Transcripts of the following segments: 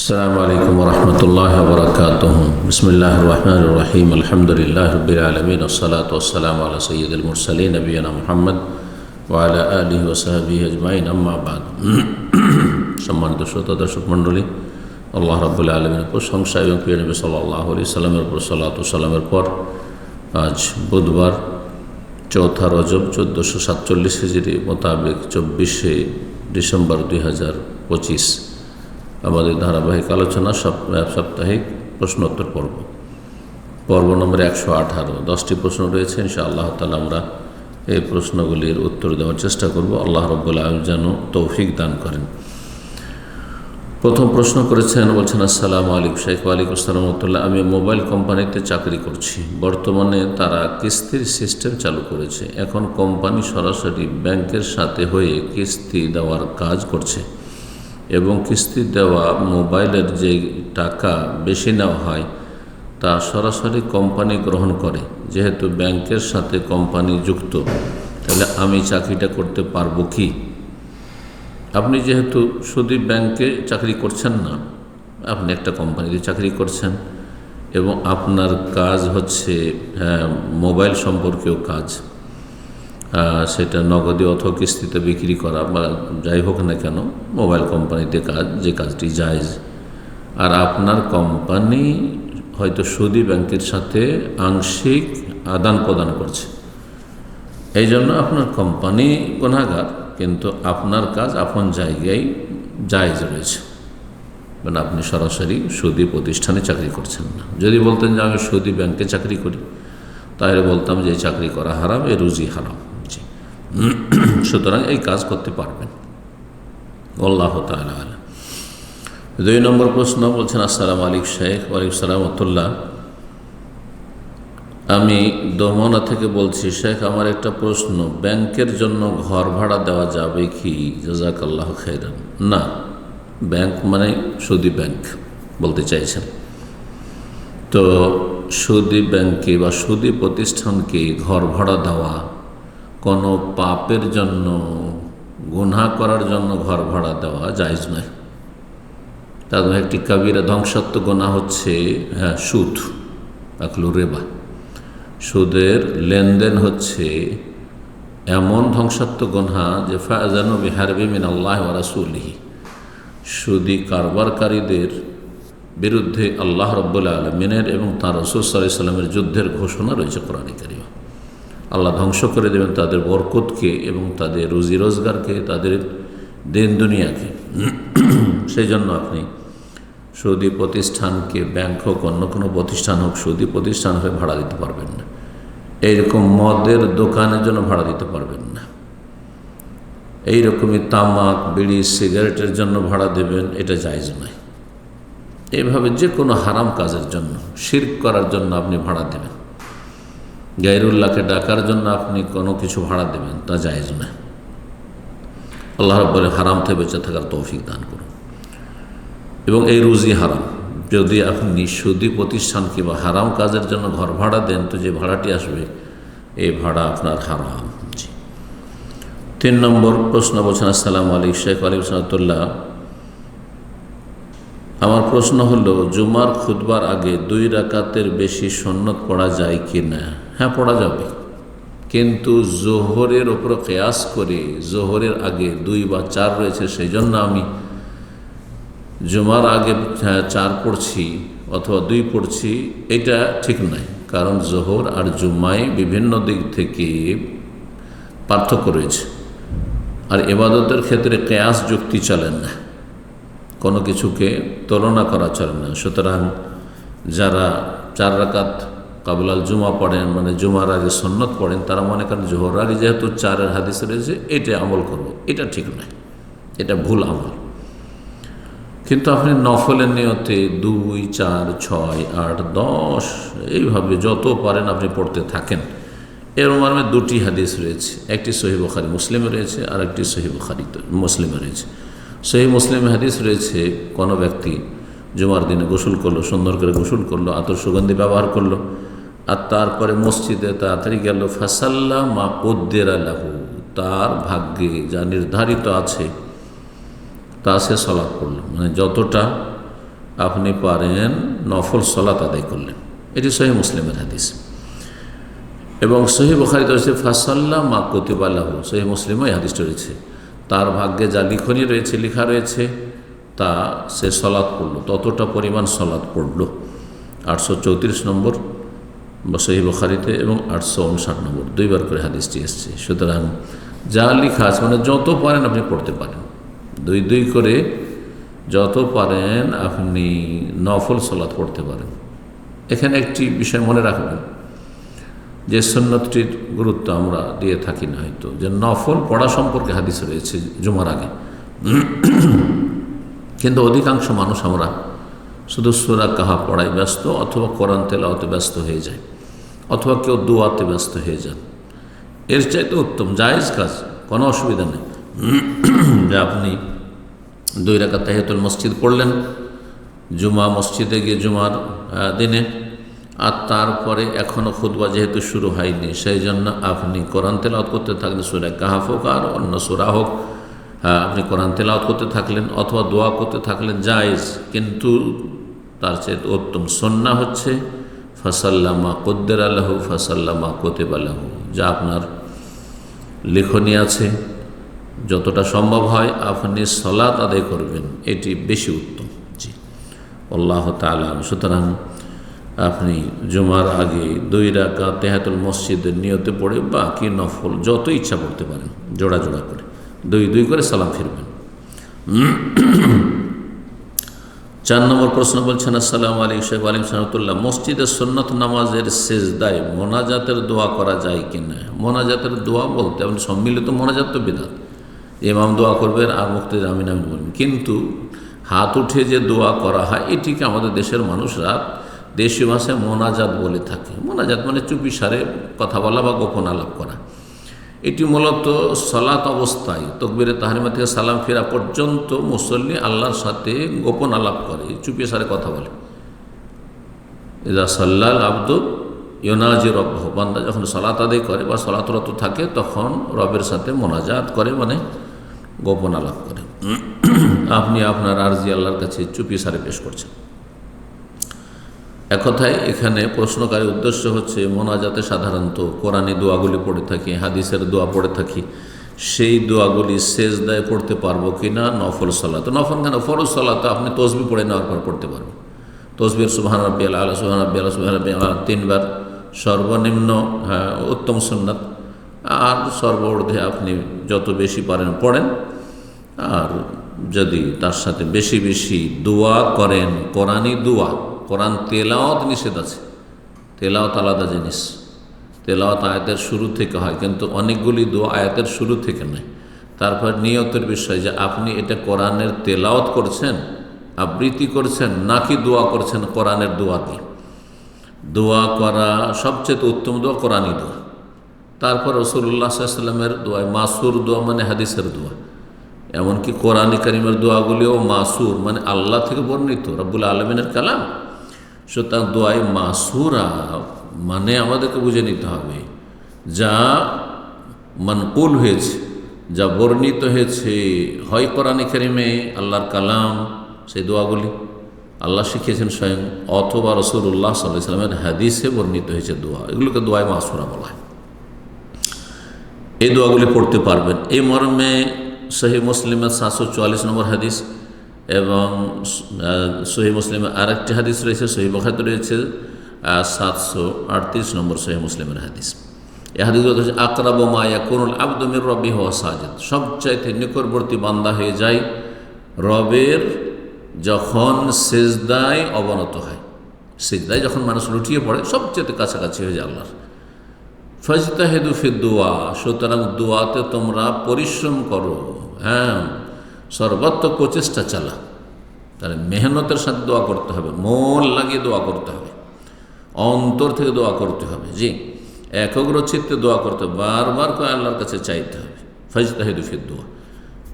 السلام عليكم ورحمة الله وبركاته. بسم الله الرحمن الرحيم. الحمد لله رب العالمين، والصلاة والسلام على سيد المرسلين نبينا محمد وعلى آله وصحبه أجمعين. أما بعد, সম্মানিত শ্রোতা দর্শক মণ্ডলী, আল্লাহ রাব্বুল আলামিনের প্রশংসা এবং প্রিয় নবী সাল্লাল্লাহু আলাইহি সাল্লামের উপর সালাত ও সালামের পর আজ বুধবার 4 রজব 1447 হিজরি মোতাবেক 24 ডিসেম্বর 2025 আমাদের ধারাবাহিক আলোচনা সাপ্তাহিক প্রশ্নোত্তর পর্ব নম্বর 118। 10টি প্রশ্ন রয়েছে। ইনশাআল্লাহ তাআলা আমরা এই প্রশ্নগুলির উত্তর দেওয়ার চেষ্টা করব। আল্লাহ রাব্বুল আলামিন যেন তৌফিক দান করেন। প্রথম প্রশ্ন করেছেন, বলছেন, আসসালামু আলাইকুম শেখ। ওয়ালাইকুম আসসালাম ওয়া রাহমাতুল্লাহ। আমি মোবাইল কোম্পানিতে চাকরি করছি। বর্তমানে তারা কিস্তির সিস্টেম চালু করেছে। এখন কোম্পানি সরাসরি ব্যাংকের সাথে হয়ে কিস্তি দেওয়ার কাজ করছে এবং কিস্তি দেওয়া মোবাইলের যে টাকা বেশি নেওয়া হয় তা সরাসরি কোম্পানি গ্রহণ করে। যেহেতু ব্যাংকের সাথে কোম্পানি যুক্ত, তাহলে আমি চাকরিটা করতে পারবো কি? আপনি যেহেতু শুধু ব্যাংকে চাকরি করছেন না, আপনি একটা কোম্পানিতে চাকরি করছেন এবং আপনার কাজ হচ্ছে মোবাইল সম্পর্কীয় কাজ, সেটা নগদে অথবা কিস্তিতে বিক্রি করা বা যাই হোক না কেন, মোবাইল কোম্পানিতে কাজ, যে কাজটি জায়েজ। আর আপনার কোম্পানি হয়তো সুদী ব্যাংকের সাথে আংশিক আদান প্রদান করছে, এই জন্য আপনার কোম্পানি গুনাহগার, কিন্তু আপনার কাজ আপন জায়গায় জায়েজ রয়েছে, মানে আপনি সরাসরি সুদী প্রতিষ্ঠানে চাকরি করছেন না। যদি বলতেন যে আমি সুদী ব্যাংকে চাকরি করি, তাহলে বলতাম যে এই চাকরি করা হারাম, এই রুজি হারাম। সুতরাং এই কাজ করতে পারবেন। আল্লাহু তাআলা আলাম। 2 নম্বর প্রশ্ন, বলছেন, আসসালামু আলাইকুম শেখ। ওয়ালাইকুম আসসালাম ওয়া রাহমাতুল্লাহ। আমি দমনা থেকে বলছি শেখ, আমার একটা প্রশ্ন, ব্যাংকের জন্য ঘর ভাড়া দেওয়া যাবে কি? জাযাকাল্লাহু খাইরান। না, ব্যাংক মানে সুদী ব্যাংক বলতে চাইছেন। তো সুদী ব্যাংকে বা সুদী প্রতিষ্ঠানকে ঘর ভাড়া দেওয়া কোনো পাপের জন্য, গুনাহ করার জন্য ঘর ভাড়া দেওয়া জায়েজ নয়। তাদের একটি কাবিরা ধ্বংসাত্মক গুনাহ হচ্ছে সুদ, আকলু রিবা। সুদের লেনদেন হচ্ছে এমন ধ্বংসাত্মক গুনাহ যে ফাযানু বিহারবি মিনাল্লাহি ওয়া রাসূলিহি, সুদী কারবারকারীদের বিরুদ্ধে আল্লাহ রাব্বুল আলামিনের এবং তাঁর রাসূল সাল্লাল্লাহু আলাইহি ওয়াসাল্লামের যুদ্ধের ঘোষণা রয়েছে কোরআনে কারিমে। আল্লাহ ধ্বংস করে দেবেন তাদের বরকতকে এবং তাদের রুজি রোজগারকে, তাদের দিন দুনিয়াকে। সেই জন্য আপনি সুদী প্রতিষ্ঠানকে, ব্যাংক হোক অন্য কোনো প্রতিষ্ঠান হোক, সুদী প্রতিষ্ঠান হয়ে ভাড়া দিতে পারবেন না। এইরকম মদের দোকানের জন্য ভাড়া দিতে পারবেন না। এইরকমই তামাক, বিড়ি, সিগারেটের জন্য ভাড়া দেবেন, এটা জায়েজ নয়। এইভাবে যে কোনো হারাম কাজের জন্য, শিরক করার জন্য আপনি ভাড়া দেবেন, গায়রুল্লাহকে ডাকার জন্য আপনি কোনো কিছু ভাড়া দেবেন, তা জায়েজ নয়। আল্লাহ রাব্বুল হারাম থেকে বেঁচে থাকার তৌফিক দান করুন। এবং এই রুজি হারাম। যদি আপনি সুদী প্রতিষ্ঠানকে বা হারাম কাজের জন্য ঘর ভাড়া দেন, তো যে ভাড়াটি আসবে এই ভাড়া আপনার হারাম। জি। 3 নম্বর প্রশ্ন, বলছেন, আসসালামু আলাইকুম শেখ। ওয়ালাইকুম আসসালাম। আমার প্রশ্ন হলো, জুমার খুতবার আগে 2 রাকাতের বেশি সুন্নত পড়া যায় কি না? হ্যাঁ, পড়া যাবে, কিন্তু জোহরের ওপর কিয়াস করে জোহরের আগে 2 বা 4 রয়েছে, সেই জন্য আমি জুমার আগে 4 পড়ছি অথবা 2 পড়ছি, এটা ঠিক নয়। কারণ জোহর আর জুমায় বিভিন্ন দিক থেকে পার্থক্য রয়েছে, আর ইবাদতের ক্ষেত্রে কিয়াস যুক্তি চলে না, কোনো কিছুকে তুলনা করা চলে না। সুতরাং যারা 4 রাকাত কাবলাল জুমা পড়েন, মানে জুমার আগে সুন্নত পড়েন, তারা মনে করেন জোহর আগে যেহেতু 4-এর হাদিস রয়েছে, এটা আমল করব, এটা ঠিক নয়, এটা ভুল আমল। কিন্তু আপনি নফলের নিয়তে 2, 4, 6, 8, 10 এইভাবে যত পারেন আপনি পড়তে থাকেন। এর মর্মে 2টি হাদিস রয়েছে, একটি সহিহ বুখারী মুসলিমে রয়েছে আর একটি সহিহ বুখারী মুসলিমে রয়েছে। সহিহ মুসলিমে হাদিস রয়েছে, কোনো ব্যক্তি জুমার দিনে গোসল করলো, সুন্দর করে গোসল করলো, আতর সুগন্ধি ব্যবহার করলো, আর তারপরে মসজিদে তাড়াতাড়ি গেল, ফাসাল্লা মা কুদ্দিরা লাহু, তার ভাগ্যে যা নির্ধারিত আছে তা সে সালাত পড়ল, মানে যতটা আপনি পারেন নফল সালাত আদায় করলেন। এটি সহিহ মুসলিমের হাদিস এবং সহিহ বুখারীতে রয়েছে ফাসাল্লা মা কুতিবা লাহু। সহিহ মুসলিমও এই হাদিসটা রয়েছে, তার ভাগ্যে যা লিখনি রয়েছে, লেখা রয়েছে, তা সে সলাৎ পড়ল, ততটা পরিমাণ সলাৎ পড়ল। 834 নম্বর সহিহ বুখারীতে এবং 859 নম্বর, দুইবার করে হাদিসটি এসছে। সুতরাং যা লেখা আছে মানে যত পারেন আপনি পড়তে পারেন, দুই দুই করে যত পারেন আপনি নফল সালাত পড়তে পারেন। এখানে একটি বিষয় মনে রাখবেন যে সুন্নতটির গুরুত্ব আমরা দিয়ে থাকি না হয়তো, যে নফল পড়া সম্পর্কে হাদিস রয়েছে জুমার আগে, কিন্তু অধিকাংশ মানুষ আমরা শুধু সূরা কাহা পড়ায় ব্যস্ত, অথবা কোরআন তেলাওয়াতে ব্যস্ত হয়ে যায়, অথবা কেউ দোয়াতে ব্যস্ত হয়ে যান। এর চাইতে উত্তম জায়েজ কাজ, কোনো অসুবিধা নেই যে আপনি 2 রাকাত তাহিয়াতুল মসজিদ পড়লেন জুমা মসজিদে গিয়ে জুমার দিনে, আর তারপরে এখনও খুতবা যেহেতু শুরু হয়নি সেই জন্য আপনি কোরআন তেলাওয়াত করতে থাকলেন, সূরা কাহফ হোক আর অন্য সূরা হোক, আপনি কোরআন তেলাওয়াত করতে থাকলেন অথবা দোয়া করতে থাকলেন, জায়েজ। কিন্তু তার চেয়ে উত্তম সুন্নাহ হচ্ছে ফাসাল্লামা কুদ্দিরা লাহু ফাসাল্লামা কুতিবা লাহু, যা আপনার লেখনী আছে যতটা সম্ভব হয় আপনি সালাত আদায় করবেন, এটি বেশি উত্তম। জি, আল্লাহ তাআলা। সুতরাং আপনি জুমার আগে 2 রাকাত তাহিয়াতুল মসজিদের নিয়তে পড়ে বাকি নফল যত ইচ্ছা পড়তে পারেন, জোড়া জোড়া করে 2 করে সালাম ফিরবেন। 4 নম্বর প্রশ্ন বলছেন, আসসালামু আলাইকুম শেখ ওয়ালাইকুম সালাম, মসজিদের সুন্নত নামাজের সেজদায় মোনাজাতের দোয়া করা যায় কিনা? মোনাজাতের দোয়া বলতে আপনি সম্মিলিত মোনাজাত তো বিদআত, ইমাম দোয়া করবেন আর মুক্তাদির আমিন আমিন বলবেন, কিন্তু হাত উঠে যে দোয়া করা হয় এটিকে আমাদের দেশের মানুষরা দেশীয় ভাষায় মোনাজাত বলে থাকে। মোনাজাত মানে চুপিসারে কথা বলা বা গোপন আলাপ করা। এটি মূলত সালাত অবস্থায় তাকবীরে তাহরিমা থেকে সালাম ফেরা পর্যন্ত মুসল্লি আল্লাহর সাথে গোপন আলাপ করে, চুপিসারে কথা বলে। ইযা সাল্লাল আবদু ইউনাজি রব্বাহু, বান্দা যখন সালাত আদায় করে বা সালাতরত থাকে তখন রবের সাথে মোনাজাত করে, মানে গোপন আলাপ করে। আপনি আপনার আরজি আল্লাহর কাছে চুপিসারে পেশ করছেন। এক কথায় এখানে প্রশ্নকারীর উদ্দেশ্য হচ্ছে মোনাজাতে সাধারণত কোরআনি দোয়াগুলি পড়ে থাকি, হাদিসের দোয়া পড়ে থাকি, সেই দোয়াগুলি সেজদায় পড়তে পারবো কি না নফল সালাত? নফল কেন, ফরজ সালাত আপনি তসবিহ পড়ে নেওয়ার পর পড়তে পারবেন। তসবির সুবহান রাব্বিয়াল আলা, সুবহান রাব্বিয়াল আলা, সুবহান রাব্বিয়াল আলা 3 বার সর্বনিম্ন উত্তম সুন্নাত, আর সর্বঊর্ধ্বে আপনি যত বেশি পারেন পড়েন। আর যদি তার সাথে বেশি বেশি দোয়া করেন, কোরআনি দোয়া, কোরআন তেলাওয়াত নিষেধ আছে, তেলাওয়াত আলাদা জিনিস, তেলাওয়াত আয়াতের শুরু থেকে হয়, কিন্তু অনেকগুলি দোয়া আয়াতের শুরু থেকে নয়। তারপর নিয়তের বিষয় যে আপনি এটা কোরআনের তেলাওয়াত করছেন, আবৃত্তি করছেন, নাকি দোয়া করছেন কোরআনের দোয়া দিয়ে। দোয়া করা সবচেয়ে উত্তম দোয়া কোরআনি দোয়া। তারপর রাসূলুল্লাহ সাল্লাল্লাহু আলাইহি ওয়াসাল্লামের দোয়া, মাসুর দোয়া মানে হাদিসের দোয়া, এমনকি কোরআনে কারিমের দোয়াগুলিও মাসুর মানে আল্লাহ থেকে বর্ণিত, রব্বুল আলামিনের কালাম। সুতরাং দোয়ায় মাসুরা মানে আমাদেরকে বুঝে নিতে হবে যা মানকুল হয়েছে, যা বর্ণিত হয়েছে, হয় কোরআনে কারিমে আল্লাহর কালাম, সেই দোয়াগুলি আল্লাহ শিখিয়েছেন স্বয়ং, অথবা রাসূলুল্লাহ সাল্লাল্লাহু আলাইহি ওয়াসাল্লামের হাদিসে বর্ণিত হয়েছে দোয়া, এগুলোকে দোয়ায় মাসুরা বলা হয়। এই দোয়াগুলি পড়তে পারবেন। এই মর্মে সহিহ মুসলিমের 744 নম্বর হাদিস এবং সহিহ মুসলিমের আরেকটি হাদিস রয়েছে, সহিহ বুখারীতে রয়েছে 738 নম্বর সহিহ মুসলিমের হাদিস। এই হাদিস হচ্ছে আকরাবু মা ইয়াকুনুল আবদু মির রাব্বিহি ওয়া সাজিদ, সবচাইতে নিকটবর্তী বান্দা হয়ে যায় রবের যখন সিজদায় অবনত হয়। সিজদায় যখন মানুষ লুটিয়ে পড়ে সবচেয়ে কাছাকাছি হয়ে যায় আল্লাহর। ফাজতাহিদু ফিদ দুআ, সুতরাং দোয়াতে তোমরা পরিশ্রম করো, হ্যাঁ সর্বাত্মক প্রচেষ্টা চালা। তাহলে মেহনতের সাথে দোয়া করতে হবে, মন লাগিয়ে দোয়া করতে হবে, অন্তর থেকে দোয়া করতে হবে। জি, একাগ্র চিত্তে দোয়া করতে হবে, বারবার করে আল্লাহর কাছে চাইতে হবে। ফাজতাহিদু ফিদ দুআ।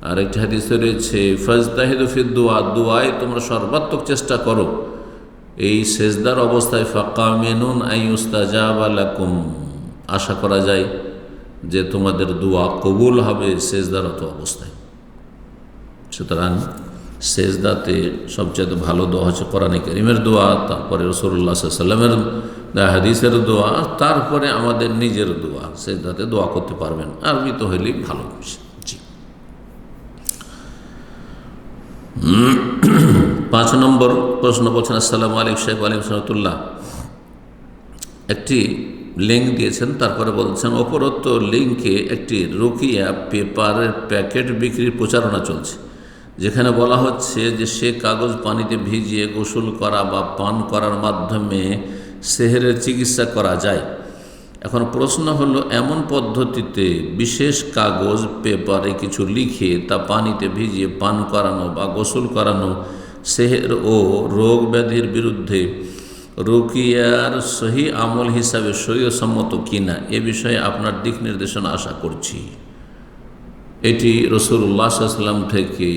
আর একটি হাদিসে রয়েছে ফাজতাহিদু ফিদ দুআ, দোয়ায় তোমরা সর্বাত্মক চেষ্টা করো এই সেজদার অবস্থায়। ফাকামিনুন আইয়ুস্তাজাবা লাকুম, আশা করা যায় যে তোমাদের দোয়া কবুল হবে সেজদারত অবস্থায়। সুতরাং সেজদাতে সবচেয়ে ভালো দোয়া হচ্ছে কোরআনে কারীমের দোয়া, তারপরে রাসূলুল্লাহ সাল্লাল্লাহু আলাইহি ওয়াসাল্লামের হাদিসের দোয়া, তারপরে আমাদের নিজের দোয়া। সেজদাতে দোয়া করতে পারবেন, আরবি তো হইলেই ভালো। জি। 5 নম্বর প্রশ্ন বলছেন, আসসালামু আলাইকুম শেখ ওয়ালাইকুম রাহমাতুল্লাহ। একটি লিঙ্ক দিয়েছেন, তারপরে বলছেন উপরোক্ত লিঙ্কে একটি রুকিয়া পেপারের প্যাকেট বিক্রির প্রচারণা চলছে, যেখানে বলা হচ্ছে যে সে কাগজ পানিতে ভিজিয়ে গোসল করা বা পান করার মাধ্যমে সেহেরের চিকিৎসা করা যায়। এখন প্রশ্ন হলো, এমন পদ্ধতিতে বিশেষ কাগজ পেপারে কিছু লিখে তা পানিতে ভিজিয়ে পান করানো বা গোসল করানো সেহের ও রোগ ব্যাধির বিরুদ্ধে রুকিয়ার সহি আমল হিসাবে শরীয়তসম্মত কিনা, এ বিষয়ে আপনার দিক নির্দেশনা আশা করছি। এটি রাসূলুল্লাহ সাল্লাল্লাহু আলাইহি ওয়াসাল্লাম থেকে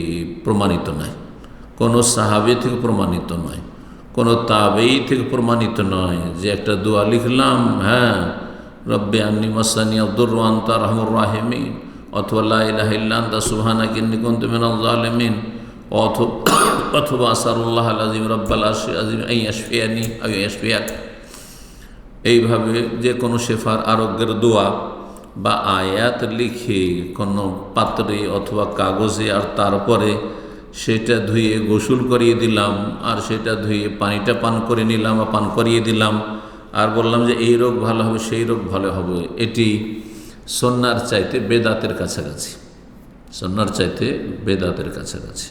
প্রমাণিত নয়, কোনো সাহাবী থেকে প্রমাণিত নয়, কোনো তাবেঈ থেকে প্রমাণিত নয় যে একটা দোয়া লিখলাম, হ্যাঁ, রব্বি আন্নী মাসানি আদ-দুররু ওয়া আনতা আরহামুর রাহিমিন, অথবা লা ইলাহা ইল্লা আনতা সুবহানাকা ইন্নী কুনতু মিনাজ জালিমিন, অথবা আসারুল্লাহ আল-আযীম রাব্বাল আরশিল আযীম আন ইয়াশফিয়ানি আও ইয়াশফিয়াক। এইভাবে যে কোনো শেফার আরোগ্যের দোয়া বা আয়াত লিখে কোনো পাত্রে অথবা কাগজে, আর তারপরে সেটা ধুয়ে গোসল করিয়ে দিলাম, আর সেটা ধুয়ে পানিটা পান করে নিলাম বা পান করিয়ে দিলাম, আর বললাম যে এই রোগ ভালো হবে সেই রোগ ভালো হবে, এটি সুন্নাহর চাইতে বেদাতের কাছাকাছি। সুন্নাহর চাইতে বেদাতের কাছাকাছি।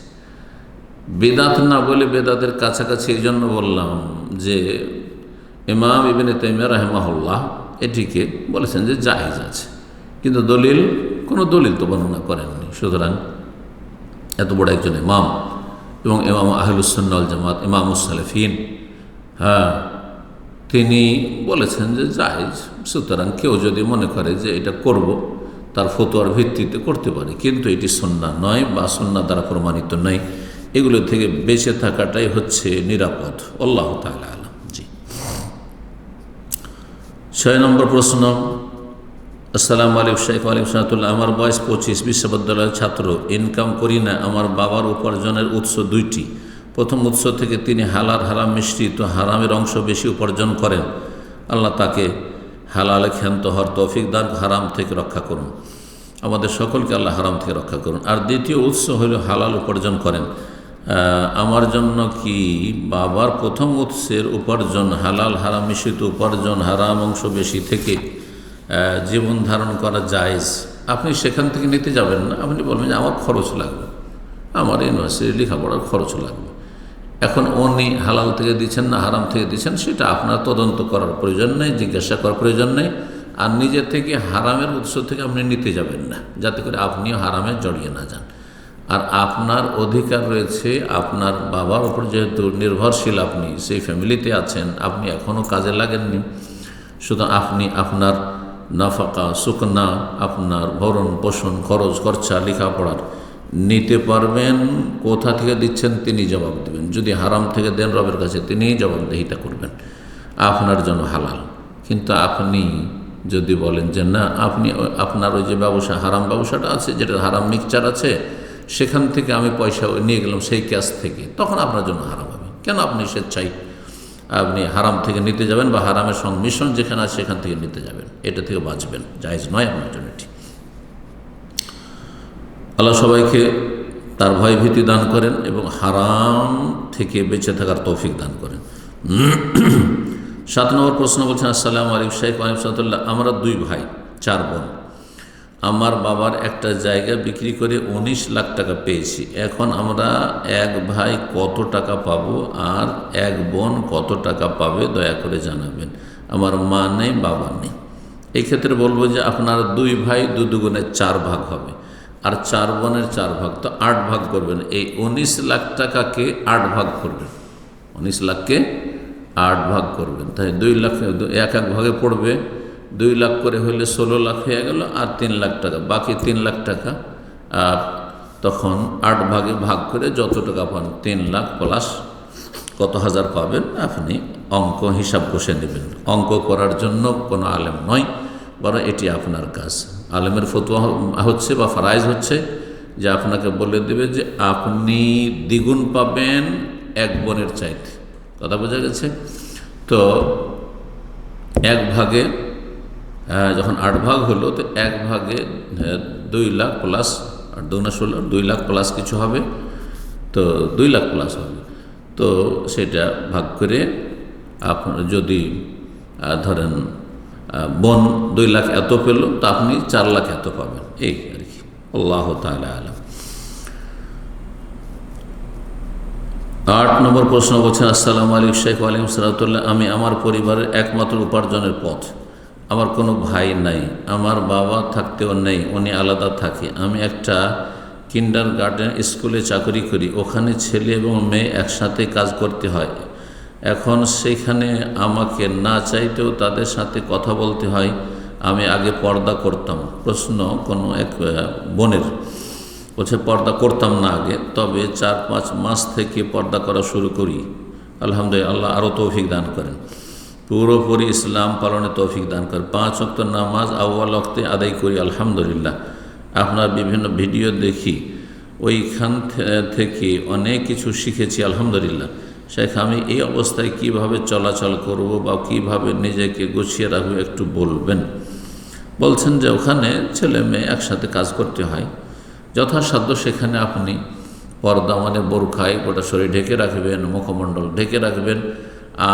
বেদাত না বলে বেদাতের কাছাকাছি এই জন্য বললাম যে ইমাম ইবনে তাইমিয়া রাহিমাহুল্লাহ এটিকে বলেছেন যে জায়েজ আছে, কিন্তু কোনো দলিল তো বর্ণনা করেননি। সুতরাং এত বড় একজন ইমাম এবং ইমাম আহলুস সুন্নাহ ওয়াল জামাত, ইমামুস সালেফিন, হ্যাঁ, তিনি বলেছেন যে জায়েজ। সুতরাং কেউ যদি মনে করে যে এটা করব, তার ফতোয়ার ভিত্তিতে করতে পারে, কিন্তু এটি সুন্নাহ নয় বা সুন্নাহ দ্বারা প্রমাণিত নয়। এগুলো থেকে বেঁচে থাকাটাই হচ্ছে নিরাপদ। আল্লাহু তাআলা আলাম। জি। 6 নম্বর প্রশ্ন, আসসালামু আলাইকুম শেখ ওয়ালাইকুম রাহমাতুল্লাহ। আমার বয়স 25, বিশ্ববিদ্যালয়ের ছাত্র, ইনকাম করি না। আমার বাবার উপার্জনের উৎস 2টি। প্রথম উৎস থেকে তিনি হালাল হারাম মিশ্রিত হারামের অংশ বেশি উপার্জন করেন। আল্লাহ তাকে হালালে ক্ষান্ত হওয়ার তৌফিক দান, হারাম থেকে রক্ষা করুন। আমাদের সকলকে আল্লাহ হারাম থেকে রক্ষা করুন। আর দ্বিতীয় উৎস হলো হালাল উপার্জন করেন। আমার জন্য কি বাবার প্রথম উৎসের উপার্জন, হালাল হারাম মিশ্রিত উপার্জন, হারাম অংশ বেশি থেকে জীবন ধারণ করা জায়েজ? আপনি সেখান থেকে নিতে যাবেন না, আপনি বলবেন যে আমার খরচ লাগবে, আমার ইউনিভার্সিটি লেখাপড়ার খরচ লাগবে। এখন উনি হালাল থেকে দিচ্ছেন না হারাম থেকে দিচ্ছেন, সেটা আপনার তদন্ত করার প্রয়োজন নেই, জিজ্ঞাসা করার প্রয়োজন নেই। আর নিজের থেকে হারামের উৎস থেকে আপনি নিতে যাবেন না, যাতে করে আপনিও হারামে জড়িয়ে না যান। আর আপনার অধিকার রয়েছে, আপনার বাবার উপর যেহেতু নির্ভরশীল, আপনি সেই ফ্যামিলিতে আছেন, আপনি এখনও কাজে লাগেননি, সুতরাং আপনি আপনার নাফাকা, সুকনা, আপনার ভরণ পোষণ, খরচ খরচা, লেখাপড়ার নিতে পারবেন। কোথা থেকে দিচ্ছেন তিনি জবাব দেবেন। যদি হারাম থেকে দেন, রবের কাছে তিনিই জবাবদিহিতা করবেন, আপনার জন্য হালাল। কিন্তু আপনি যদি বলেন যে না, আপনি আপনার ওই যে ব্যবসা, হারাম ব্যবসাটা আছে, যেটা হারাম মিক্সচার আছে, সেখান থেকে আমি পয়সা নিয়ে গেলাম সেই ক্যাশ থেকে, তখন আপনার জন্য হারাম হবে। কেন আপনি স্বেচ্ছায় আপনি হারাম থেকে নিতে যাবেন, বা হারামের সংমিশ্রণ যেখানে আছে সেখান থেকে নিতে যাবেন? এটা থেকে বাঁচবেন, জায়েজ নয় আপনার জন্য এটি। আল্লাহ সবাইকে তার ভয় ভীতি দান করেন এবং হারাম থেকে বেঁচে থাকার তৌফিক দান করেন। 7 নম্বর প্রশ্ন বলছেন, আসসালামু আলাইকুম শেখ ওয়ালাইকুম রাহমাতুল্লাহ। আমরা 2 ভাই 4 বোন। আমার বাবার একটা জায়গা বিক্রি করে 19 লাখ টাকা পেয়েছি। এখন আমরা এক ভাই কত টাকা পাবো আর এক বোন কত টাকা পাবে, দয়া করে জানাবেন। আমার মা নেই, বাবা নেই। এই ক্ষেত্রে বলবো যে আপনার 2 ভাই 2 দুগুণে 4 ভাগ হবে, আর 4 বোনের 4 ভাগ, তো 8 ভাগ করবেন। এই 19 লাখ টাকাকে 8 ভাগ করবেন, 19 লাখকে 8 ভাগ করবেন। তাই 2 লাখ এক ভাগে পড়বে, 2 লাখ করে হলে 16 লাখ হয়ে গেল, আর 3 লাখ টাকা, বাকি 3 লাখ টাকা। আর তখন 8 ভাগে ভাগ করে যত টাকা পান, 3 লাখ প্লাস কত হাজার পাবেন, আপনি অঙ্ক হিসাব কষে নেবেন। অঙ্ক করার জন্য কোনো আলেম নয়, বরং এটি আপনার কাজ। আলেমের ফতোয়া হচ্ছে বা ফারাইজ হচ্ছে যে আপনাকে বলে দেবে যে আপনি দ্বিগুণ পাবেন এক বোনের চাইতে। কথা বোঝা গেছে? তো এক ভাগে যখন 8 ভাগ হলো, তো এক ভাগে 2 লাখ প্লাস 8 2 16, 2 লাখ প্লাস কিছু হবে, তো 2 লাখ প্লাস হবে। তো সেটা ভাগ করে আপনার যদি ধরেন বোন 2 লাখ এত পেল, তো আপনি 4 লাখ এত পাবেন, এই আর কি। আল্লাহ তাআলা আলাম। 8 নম্বর প্রশ্ন বলছেন, আসসালামু আলাইকুম শেখ। ওয়ালাইকুম সালাম। আমি আমার পরিবারের একমাত্র উপার্জনের পথ, আমার কোনো ভাই নাই, আমার বাবা থাকতেও নেই, উনি আলাদা থাকে। আমি একটা কিন্ডারগার্টেন স্কুলে চাকরি করি, ওখানে ছেলে এবং মেয়ে একসাথে কাজ করতে হয়। এখন সেখানে আমাকে না চাইতেও তাদের সাথে কথা বলতে হয়। আমি আগে পর্দা করতাম। প্রশ্ন কোনো এক বোনের বলছে, পর্দা করতাম না আগে, তবে 4-5 মাস থেকে পর্দা করা শুরু করি। আলহামদুলিল্লাহ, আল্লাহ আরও তৌফিক দান করেন, পুরোপুরি ইসলাম পালনে তৌফিক দান করেন। 5 ওয়াক্ত নামাজ আউয়াল ওয়াক্তে আদায় করি আলহামদুলিল্লাহ। আপনার বিভিন্ন ভিডিও দেখি, ওইখান থেকে অনেক কিছু শিখেছি আলহামদুলিল্লাহ। শেখ, আমি এই অবস্থায় কিভাবে চলাচল করব বা কিভাবে নিজেকে গুছিয়ে রাখবো একটু বলবেন। বলছেন যে ওখানে ছেলে মেয়ে একসাথে কাজ করতে হয়, যথাসাধ্য সেখানে আপনি পর্দা মানে বোরখায় গোটা শরীর ঢেকে রাখবেন, মুখমণ্ডল ঢেকে রাখবেন,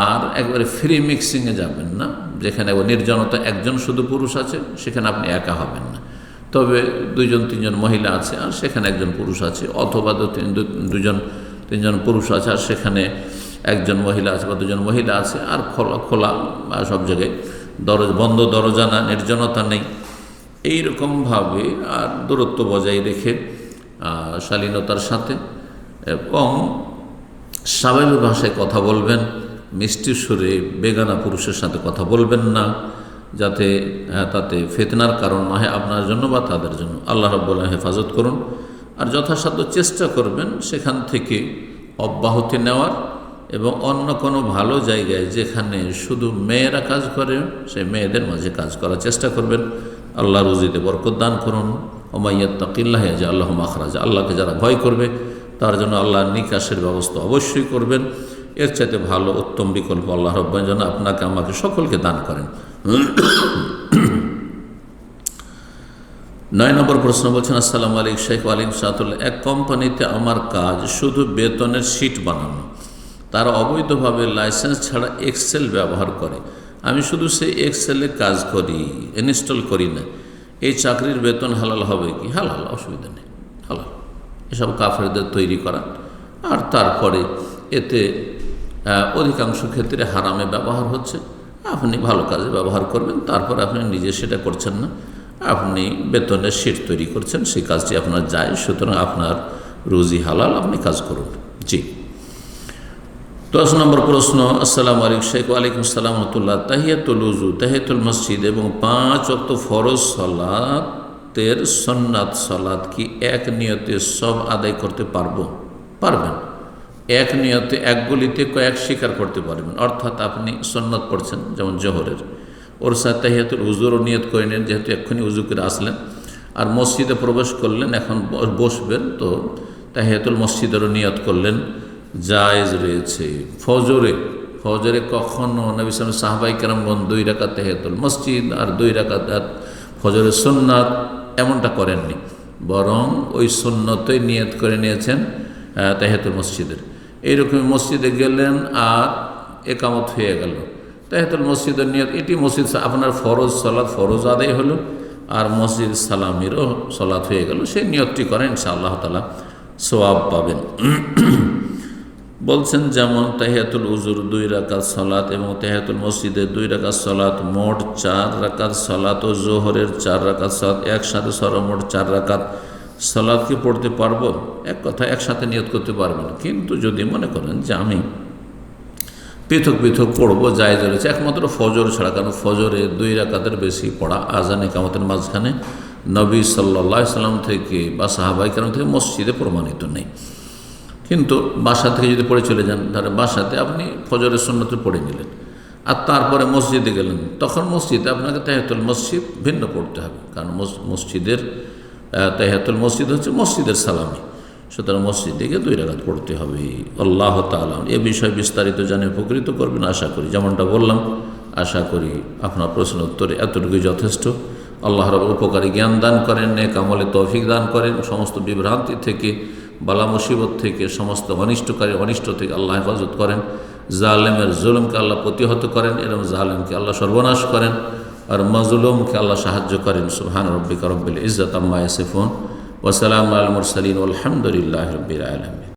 আর একবারে ফ্রি মিক্সিংয়ে যাবেন না। যেখানে নির্জনতা, একজন শুধু পুরুষ আছে, সেখানে আপনি একা হবেন না। তবে 2-3জন মহিলা আছে আর সেখানে একজন পুরুষ আছে, অথবা 2-3জন পুরুষ আছে আর সেখানে একজন মহিলা আছে বা 2জন মহিলা আছে, আর খোলা সব জায়গায় বন্ধ দরজা না, নির্জনতা নেই। এইরকমভাবে আর দূরত্ব বজায় রেখে শালীনতার সাথে এবং স্বাভাবিক ভাষায় কথা বলবেন, মিষ্টি সুরে বেগানা পুরুষের সাথে কথা বলবেন না, যাতে তাতে ফিতনার কারণ না হয় আপনার জন্য বা তাদের জন্য। আল্লাহ রাব্বুল আলামিন হেফাজত করুন। আর যথাসাধ্য চেষ্টা করবেন সেখান থেকে অব্যাহতি নেওয়ার, এবং অন্য কোনো ভালো জায়গায় যেখানে শুধু মেয়েরা কাজ করে সেই মেয়েদের মাঝে কাজ করার চেষ্টা করবেন। আল্লাহ রুজিতে বরকত দান করুন। ওয়া ইয়াত্তাকিল্লাহ ইয়াজআল মাখরাজা, আল্লাহকে যারা ভয় করবে তার জন্য আল্লাহ নিকাশের ব্যবস্থা অবশ্যই করবেন। এর চাইতে ভালো উত্তম বিকল্প আল্লাহ রাব্বুল যেন আপনাকে আমাকে সকলকে দান করেন। 9 নম্বর প্রশ্ন বলছেন, আসসালামু আলাইকুম শেখ। ওয়ালাইকুম সালাম। এক কোম্পানিতে আমার কাজ শুধু বেতনের শিট বানানো, তারা অবৈধভাবে লাইসেন্স ছাড়া এক্সেল ব্যবহার করে। আমি শুধু সেই এক্সেলে কাজ করি, ইনস্টল করি না। এই চাকরির বেতন হালাল হবে কি? হালাল, অসুবিধা নেই, হালাল। এসব কাফেরদের তৈরি করা, আর তারপরে এতে অধিকাংশ ক্ষেত্রে হারামে ব্যবহার হচ্ছে। আপনি ভালো কাজে ব্যবহার করবেন, তারপর আপনি নিজে সেটা করছেন না, আপনি বেতনের শিট তৈরি করছেন, সেই কাজটি আপনার যায়, সুতরাং আপনার রুজি হালাল, আপনি কাজ করুন। জি। 10 নম্বর প্রশ্ন, আসসালামু আলাইকুম শেখ। ওয়ালাইকুম আসসালাম রাহমাতুল্লাহ। তাহিয়াতুল উযু, তাহিয়াতুল মসজিদ এবং 5 ওয়াক্ত ফরজ সালাতের সুন্নাত সালাত কি এক নিয়তে সব আদায় করতে পারবেন? এক নিয়তে, এক গুলিতে কয়েক স্বীকার করতে পারবেন। অর্থাৎ আপনি সুন্নাত পড়ছেন, যেমন জোহরের, ওর সাথে তাহিয়াতুল উযুরও নিয়ত করে নেন, যেহেতু এক্ষুনি উযু করে আসলেন, আর মসজিদে প্রবেশ করলেন, এখন বসবেন, তো তাহিয়াতুল মসজিদেরও নিয়ত করলেন, জায়েজ রয়েছে। ফজরে কখনো নবী সাল্লাল্লাহু আলাইহি ওয়াসাল্লাম সাহাবায়ে কেরামগণ 2 রাকাত তাহিয়াতুল মসজিদ আর 2 রাকাত ফজরের সুন্নাত এমনটা করেননি, বরং ওই সুন্নতই নিয়ত করে নিয়েছেন তাহিয়াতুল মসজিদের। এইরকম মসজিদে গেলেন আর একামত হয়ে গেল, তাহিয়াতুল মসজিদের নিয়ত, এটি মসজিদ আপনার ফরজ সালাত ফরজ আদায় হলো, আর মসজিদ সালামিরও সালাত হয়ে গেল, সেই নিয়তটি করেন, ইনশাআল্লাহ তাআলা সওয়াব পাবেন। বলছেন যেমন তাহিয়াতুল উযুর 2 রাকাত সালাত এবং তাহিয়াতুল মসজিদের 2 রাকাত সালাত, মোট 4 রাকাত সালাত, ও জোহরের 4 রাকাত সালাত একসাথে সর্বমোট 4 রাকাত সালাত কি পড়তে পারবো? এক কথা, একসাথে নিয়ত করতে পারবেন, কিন্তু যদি মনে করেন যে আমি পৃথক পৃথক পড়বো, জায়েজ রয়েছে, একমাত্র ফজর ছাড়া। কারণ ফজরে 2 রাকাতের বেশি পড়া আযান ইকামতের মাঝখানে নবী সাল্লাল্লাহু আলাইহি সাল্লাম থেকে বা সাহাবায়ে কেরাম থেকে মসজিদে প্রমাণিত নেই। কিন্তু বাসা থেকে যদি পড়ে চলে যান, তাহলে বাসাতে আপনি ফজরের সুন্নত পড়ে নিলেন, আর তারপরে মসজিদে গেলেন, তখন মসজিদে আপনাকে তাহিয়াতুল মসজিদ ভিন্ন পড়তে হবে, কারণ মসজিদের তাহিয়াতুল মসজিদ হচ্ছে মসজিদের সালামি, সুতরাং মসজিদ থেকে 2 রাকাত পড়তে হবে। আল্লাহ তাআলা এ বিষয়ে বিস্তারিত জানে উপকৃত করবেন আশা করি। যেমনটা বললাম, আশা করি আপনার প্রশ্ন উত্তরে এতটুকুই যথেষ্ট। আল্লাহ রাব্বুল উপকারী জ্ঞান দান করেন, নেক আমলে তৌফিক দান করেন, সমস্ত বিভ্রান্তি থেকে, বালা মুসিবত থেকে, সমস্ত অনিষ্টকারী অনিষ্ট থেকে আল্লাহ হেফাজত করেন। জালেমের জুলুমকে আল্লাহ প্রতিহত করেন এবং জালেমকে আল্লাহ সর্বনাশ করেন, আর মাজলুমকে আল্লাহ সাহায্য করেন। সুবহান রাব্বিকা রব্বিল ইজ্জাতি আম্মা ইয়াসিফুন ওয়া সালামুন আলাল মুরসালিন ওয়ালহামদুলিল্লাহি রাব্বিল আলামিন।